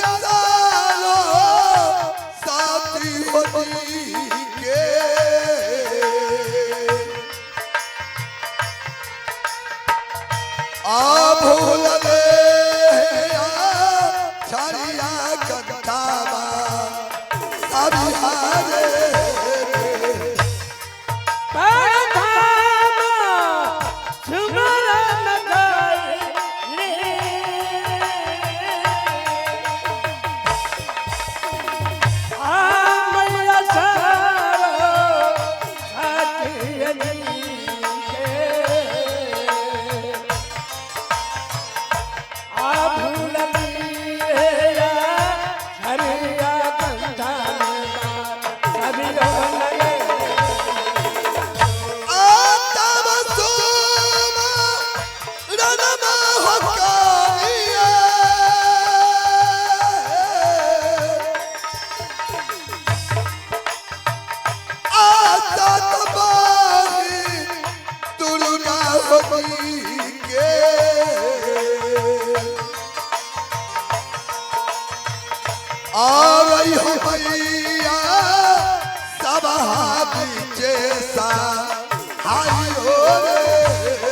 सारो साथी होती के आ भूल ले छड़िया कथावा अभी हारे आ रही हो मैया सब बीचे सा हाय हो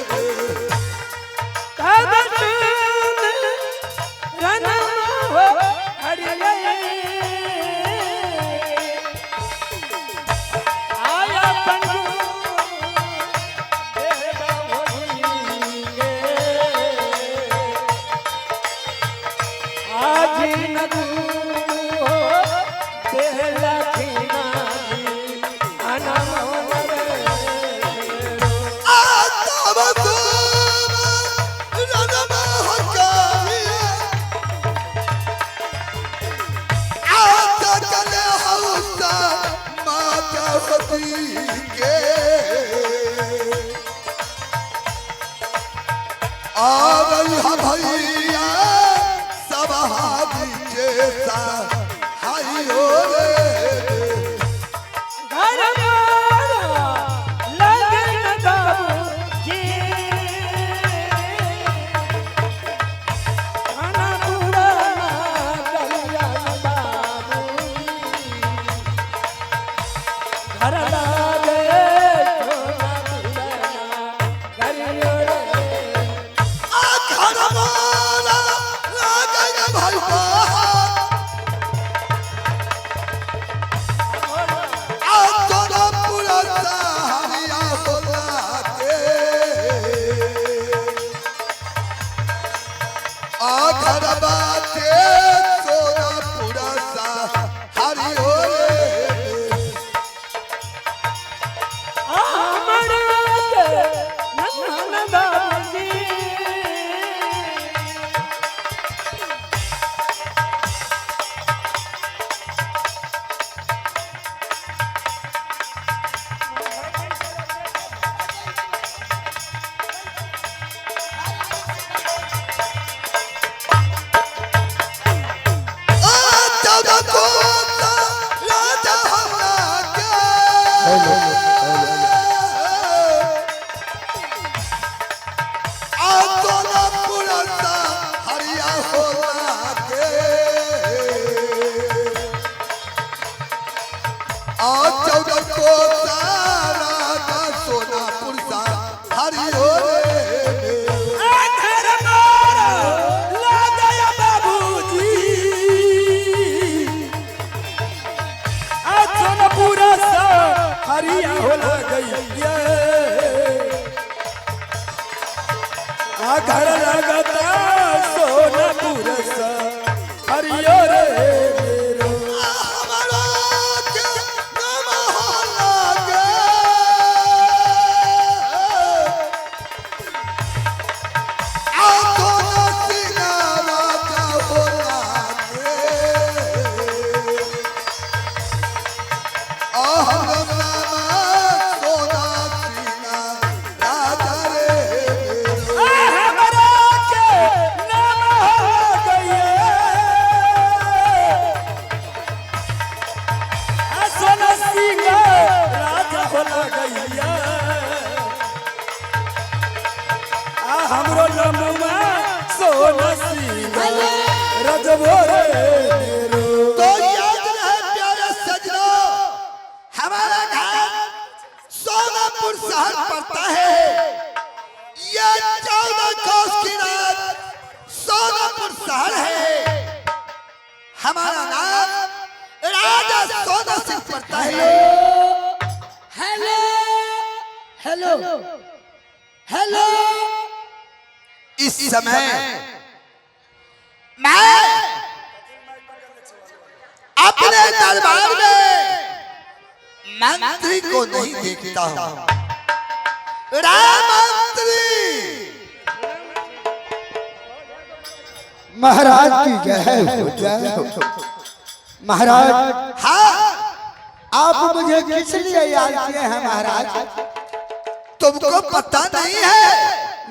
आ गई भैया सब बीचे सा हाय हो घर लगता सोनपुर सा हरियो रे जबो रे मेरो। तो याद रहे प्यारे सजनो, हमारा घर सोनापुर शहर पड़ता है। ये 14 कोस की रात सोनापुर शहर है। हमारा नाम राजा सोना सिंह पड़ता है। Hello hello hello. इस समय मैं अपने दरबार में मंत्री को नहीं देखता हूँ। मंत्री महाराज की जय हो, जय हो। महाराज हाँ, आप मुझे किस लिए याद किए हैं महाराज? तुमको पता नहीं है?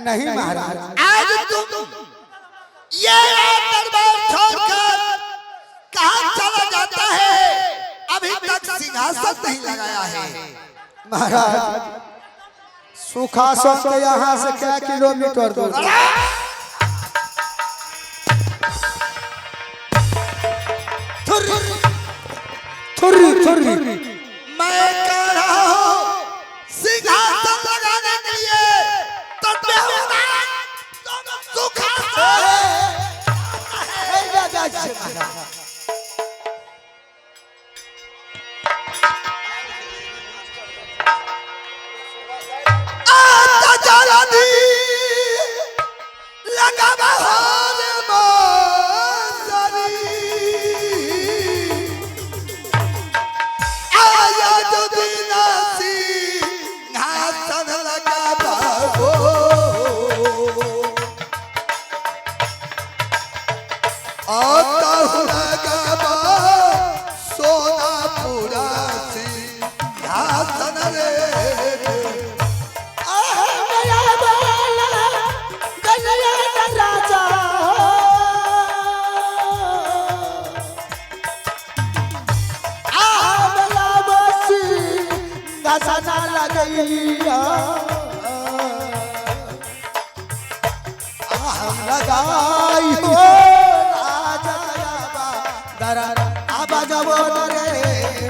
नहीं महाराज। आज तुम ये दरबार छोड़कर कहाँ चला जाता है? अभी तक सिंहासन नहीं लगाया है। महाराज सुखासन तो यहाँ से क्या किलोमीटर दूर? थुर्री थुर्री मैं कह रहा हूँ सिंहासन लगाने के लिए तो बेहुदा तुम सुखासन आता चला दी लगा बहार मोसरी। आया जो दिना सिंहासन लगा बहो। आता लगा बहो सोनापुरा सिंहासन रे। सना लगैया लगाई हो दरा अब जबो रे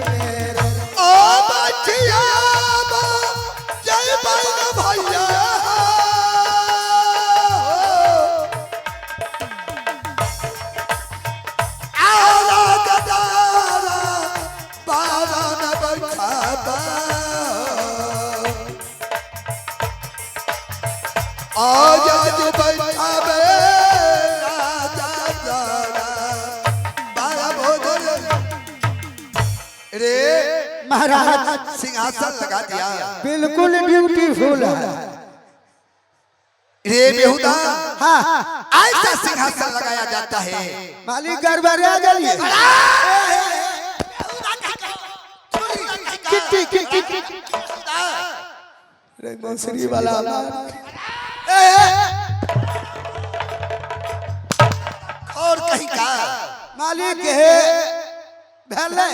मेरो। ओ बचिया जय बन भैया आला गदारा बारा न बैठाता। आज बैठावे राजा जाना बारा भोजन रे। महाराज सिंहासन लगा दिया। बिल्कुल ब्यूटीफुल है रे बेहुदा। हाँ ऐसा सिंहासन लगाया जाता है। मालिक गड़बड़ा गलिए। मौसरी वाला और कहीं का मालिक है भले।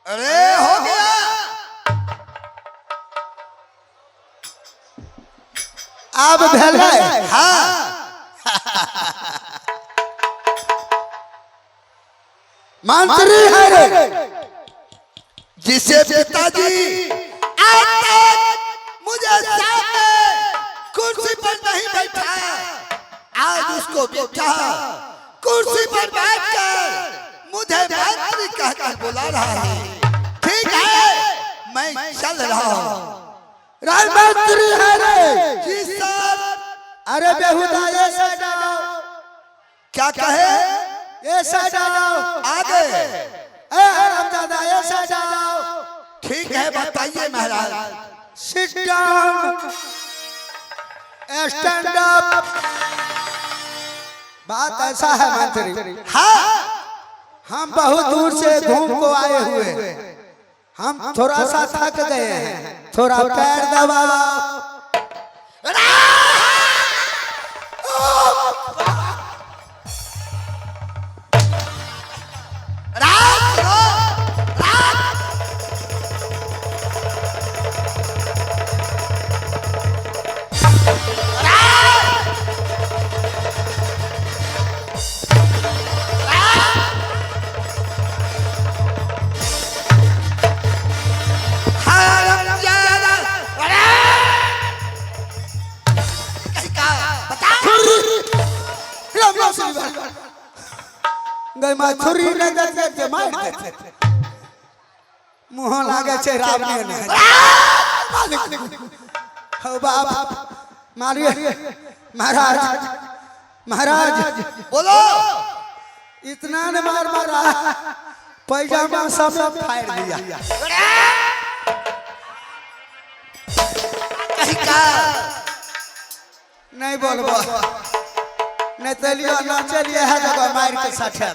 अरे हो गया। अब भले। हाँ मंत्री है रे। जिसे पिताजी आज तक मुझे सामने कुर्सी पर नहीं बैठा, आज उसको बिठा कुर्सी पर बैठकर मुझे मंत्री कहकर बुला रहा है। ठीक है, मैं चल रहा हूँ। राजमंत्री है रे। जी साहब। अरे बेहुदा ये साइड आओ। क्या कहे? ये साइड आओ। आगे। रामदादा ये साइड आओ। ठीक है, बताइए महाराज। Sit down, stand up. बात ऐसा है मंत्री। हाँ, हम बहुत दूर से घूम को आए हुए, हम थोड़ा सा थक गए हैं, थोड़ा पैर दबाओ। लो श्रीमान गई मा छुरी न दे के मार दे मुंह लागे छे रावण ने हो बाप मारिए महाराज महाराज बोलो इतना ने मार मारा पैजामा सब फाड़ दिया कहीं का नहीं बोलबो नहीं चलियो ना चलिए है जगह मार के साथे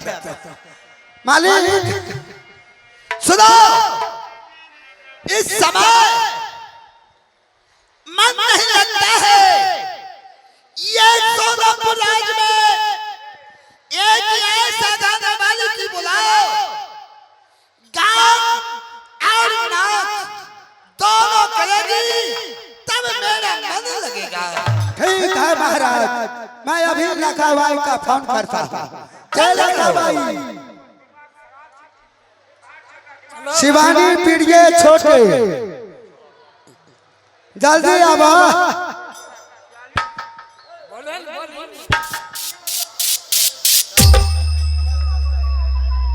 मालिक सुनो इस समय मन नहीं लगता है ये सोनापुर राज में एक ऐसा गाने वाले की बुलाओ गान और नाच दोनों करेगी तब मेरा मन लगेगा। ठीक है महाराज मैं अभी लखावाई का फोन करता हूँ चल लखावाई शिवानी पीड़िए छोटे जल्दी आवा